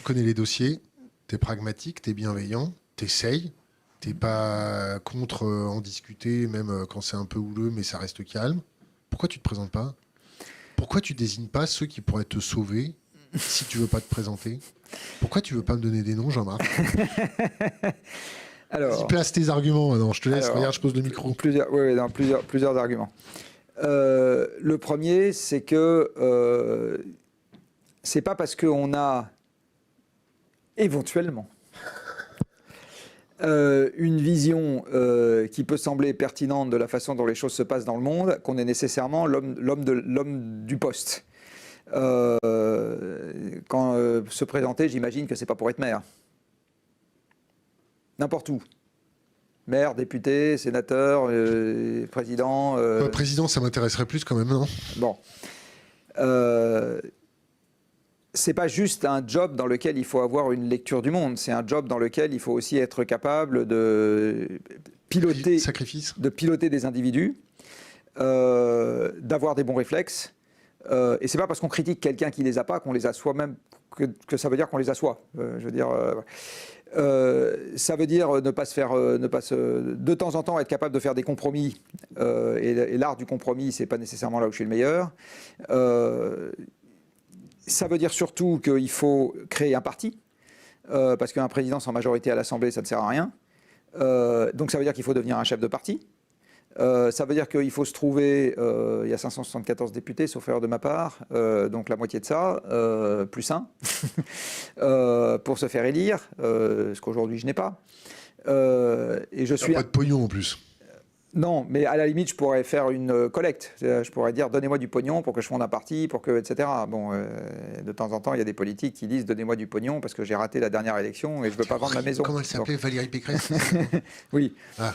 tu connais les dossiers, tu es pragmatique, tu es bienveillant, tu essayes, tu n'es pas contre en discuter, même quand c'est un peu houleux, mais ça reste calme. Pourquoi tu ne te présentes pas? Pourquoi tu désignes pas ceux qui pourraient te sauver si tu veux pas te présenter? Pourquoi tu veux pas me donner des noms, Jean-Marc? Alors, place tes arguments. Non, je te laisse. Regarde, je pose le micro. Plusieurs arguments. Le premier, c'est que c'est pas parce qu'on a éventuellement une vision qui peut sembler pertinente de la façon dont les choses se passent dans le monde qu'on est nécessairement l'homme du poste. Quand se présenter, j'imagine que c'est pas pour être maire. N'importe où. Maire, député, sénateur, président... Président, ça m'intéresserait plus quand même, non? Bon. C'est pas juste un job dans lequel il faut avoir une lecture du monde, c'est un job dans lequel il faut aussi être capable de piloter, des individus, d'avoir des bons réflexes. Et c'est pas parce qu'on critique quelqu'un qui les a pas qu'on les a soi-même que ça veut dire qu'on les a soi. Je veux dire, ça veut dire ne pas de temps en temps être capable de faire des compromis. Et l'art du compromis, c'est pas nécessairement là où je suis le meilleur. Ça veut dire surtout qu'il faut créer un parti, parce qu'un président sans majorité à l'Assemblée, ça ne sert à rien. Donc ça veut dire qu'il faut devenir un chef de parti. Ça veut dire qu'il faut se trouver, il y a 574 députés, sauf erreur de ma part, donc la moitié de ça, plus un, pour se faire élire, ce qu'aujourd'hui je n'ai pas. Et je suis... Pas de pognon en plus. Non, mais à la limite, je pourrais faire une collecte. Je pourrais dire, donnez-moi du pognon pour que je fonde un parti, pour que, etc. Bon, de temps en temps, il y a des politiques qui disent, donnez-moi du pognon parce que j'ai raté la dernière élection et je ne veux pas vendre ma maison. Comment elle s'appelait, Valérie Pécresse? Oui. Ah.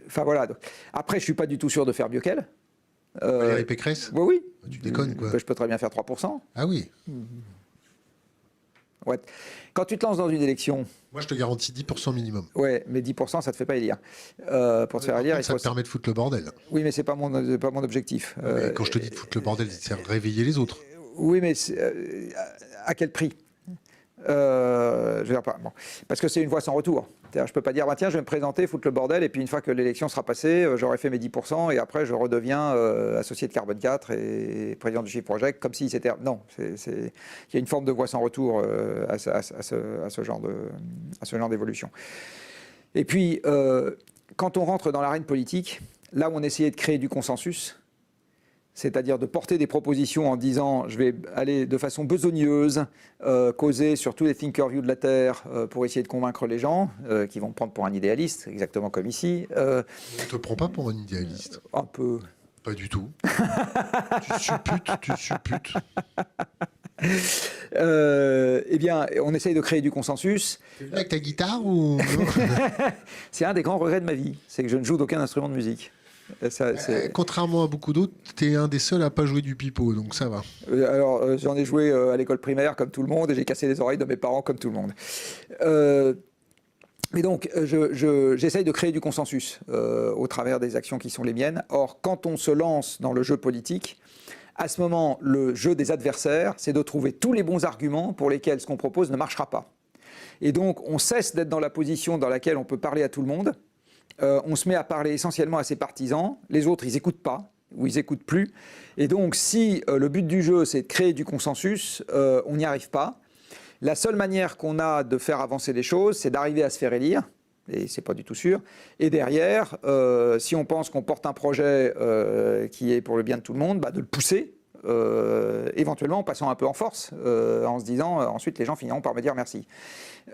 Enfin voilà. Après, je ne suis pas du tout sûr de faire mieux qu'elle. Valérie Pécresse? Oui. Tu déconnes, quoi. Je peux très bien faire 3%. Ah oui. Ouais. Quand tu te lances dans une élection... Moi, je te garantis 10% minimum. Ouais, mais 10%, ça ne te fait pas élire. Pour te faire élire, ça te permet de foutre le bordel. Oui, mais ce n'est pas mon objectif. Quand je te dis de foutre le bordel, c'est réveiller les autres. Oui, mais à quel prix? Je veux dire pas. Bon. Parce que c'est une voie sans retour. Je ne peux pas dire, bah, tiens, je vais me présenter, foutre le bordel, et puis une fois que l'élection sera passée, j'aurai fait mes 10%, et après je redeviens associé de Carbone 4 et président du Shift Project, comme si c'était... Non, il y a une forme de voie sans retour à ce genre d'évolution. Et puis, quand on rentre dans l'arène politique, là où on essayait de créer du consensus, c'est-à-dire de porter des propositions en disant je vais aller de façon besogneuse causer sur tous les Thinkerview de la Terre pour essayer de convaincre les gens qui vont me prendre pour un idéaliste, exactement comme ici. On ne te prend pas pour un idéaliste? Un peu. Pas du tout. Tu supputes. Eh bien, on essaye de créer du consensus. Tu es venu avec ta guitare ou... C'est un des grands regrets de ma vie, c'est que je ne joue d'aucun instrument de musique. Contrairement à beaucoup d'autres, tu es un des seuls à pas jouer du pipeau, donc ça va. Alors, j'en ai joué à l'école primaire comme tout le monde et j'ai cassé les oreilles de mes parents comme tout le monde. Mais donc, j'essaye de créer du consensus au travers des actions qui sont les miennes. Or, quand on se lance dans le jeu politique, à ce moment, le jeu des adversaires, c'est de trouver tous les bons arguments pour lesquels ce qu'on propose ne marchera pas. Et donc, on cesse d'être dans la position dans laquelle on peut parler à tout le monde. On se met à parler essentiellement à ses partisans. Les autres, ils n'écoutent pas, ou ils n'écoutent plus. Et donc, si le but du jeu, c'est de créer du consensus, on n'y arrive pas. La seule manière qu'on a de faire avancer les choses, c'est d'arriver à se faire élire. Et c'est pas du tout sûr. Et derrière, si on pense qu'on porte un projet qui est pour le bien de tout le monde, bah de le pousser, éventuellement en passant un peu en force, en se disant ensuite les gens finiront par me dire merci.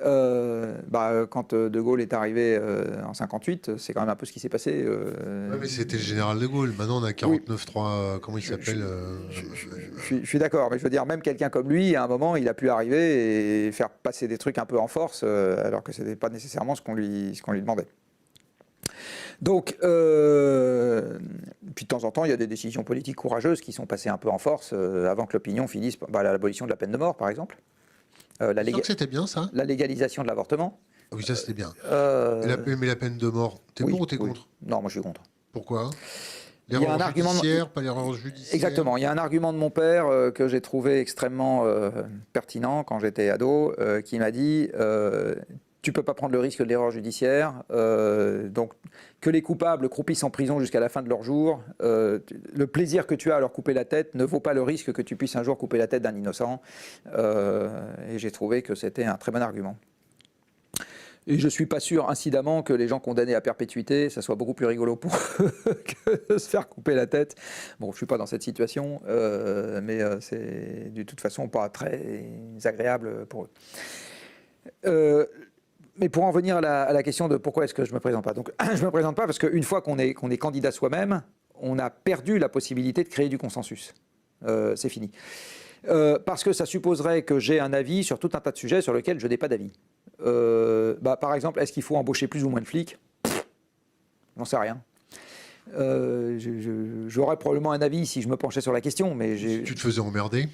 Quand De Gaulle est arrivé en 58, c'est quand même un peu ce qui s'est passé. Ouais, mais c'était le général De Gaulle. Maintenant, on a 49.3. Comment il s'appelle je suis d'accord, mais je veux dire, même quelqu'un comme lui, à un moment, il a pu arriver et faire passer des trucs un peu en force, alors que ce n'était pas nécessairement ce qu'on lui demandait. Donc, puis de temps en temps, il y a des décisions politiques courageuses qui sont passées un peu en force avant que l'opinion finisse par l'abolition de la peine de mort, par exemple. C'était bien, ça. La légalisation de l'avortement. Oui, ça c'était bien. Mais la peine de mort, t'es pour ou t'es contre? Non, moi je suis contre. Pourquoi? Il y a un L'erreur argument judiciaire, pas l'erreur judiciaire. Exactement. Il y a un argument de mon père que j'ai trouvé extrêmement pertinent quand j'étais ado, qui m'a dit tu peux pas prendre le risque de l'erreur judiciaire, donc que les coupables croupissent en prison jusqu'à la fin de leur jour. Le plaisir que tu as à leur couper la tête ne vaut pas le risque que tu puisses un jour couper la tête d'un innocent. Et j'ai trouvé que c'était un très bon argument. Et je ne suis pas sûr, incidemment, que les gens condamnés à perpétuité, ça soit beaucoup plus rigolo pour eux que de se faire couper la tête. Bon, je ne suis pas dans cette situation, mais c'est de toute façon pas très agréable pour eux. Mais pour en venir à la question de pourquoi est-ce que je ne me présente pas. Donc, je ne me présente pas parce qu'une fois qu'on est candidat soi-même, on a perdu la possibilité de créer du consensus. C'est fini. Parce que ça supposerait que j'ai un avis sur tout un tas de sujets sur lesquels je n'ai pas d'avis. Par exemple, est-ce qu'il faut embaucher plus ou moins de flics? J'en sais rien. J'aurais probablement un avis si je me penchais sur la question, mais tu te faisais emmerder?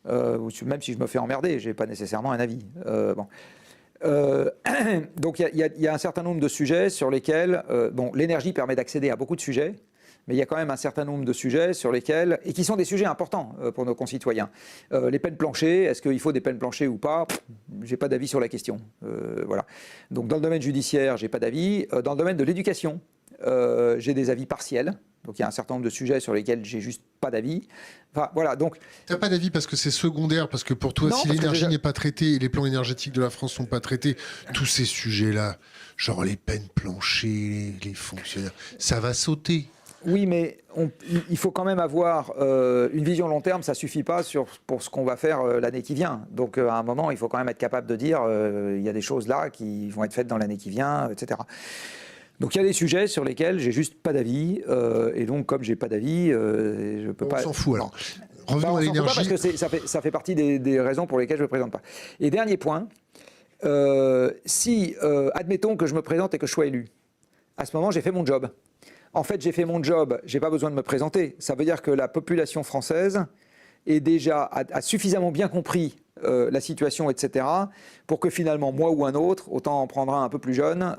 Même si je me fais emmerder, je n'ai pas nécessairement un avis. Bon. Donc il y a un certain nombre de sujets sur lesquels l'énergie permet d'accéder à beaucoup de sujets, mais il y a quand même un certain nombre de sujets sur lesquels, et qui sont des sujets importants pour nos concitoyens. Les peines planchées, est-ce qu'il faut des peines planchées ou pas? J'ai pas d'avis sur la question. Voilà. Donc dans le domaine judiciaire, j'ai pas d'avis. Dans le domaine de l'éducation, j'ai des avis partiels. Donc il y a un certain nombre de sujets sur lesquels j'ai juste pas d'avis. Enfin, voilà, donc... T'as pas d'avis parce que c'est secondaire, parce que pour toi, si l'énergie n'est pas traitée et les plans énergétiques de la France sont pas traités, tous ces sujets-là, genre les peines planchées, les fonctionnaires, ça va sauter. Oui, mais il faut quand même avoir une vision long terme, ça suffit pas pour ce qu'on va faire l'année qui vient. Donc à un moment, il faut quand même être capable de dire il y a des choses là qui vont être faites dans l'année qui vient, etc. Donc il y a des sujets sur lesquels j'ai juste pas d'avis, et donc comme j'ai pas d'avis, je peux pas... On s'en fout alors. Revenons à l'énergie. Parce que ça fait partie des raisons pour lesquelles je me présente pas. Et dernier point, si admettons que je me présente et que je sois élu, à ce moment j'ai fait mon job. En fait, j'ai fait mon job, j'ai pas besoin de me présenter. Ça veut dire que la population française a suffisamment bien compris la situation, etc., pour que finalement, moi ou un autre, autant en prendre un peu plus jeune,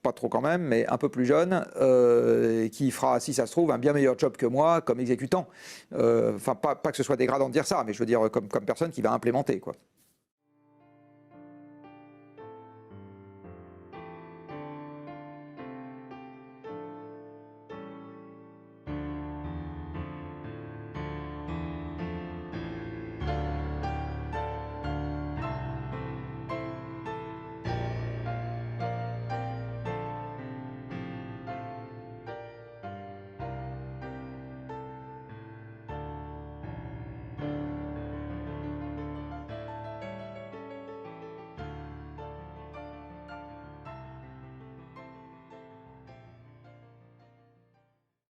pas trop quand même, mais un peu plus jeune, qui fera, si ça se trouve, un bien meilleur job que moi comme exécutant. Enfin, pas que ce soit dégradant de dire ça, mais je veux dire comme personne qui va implémenter, quoi.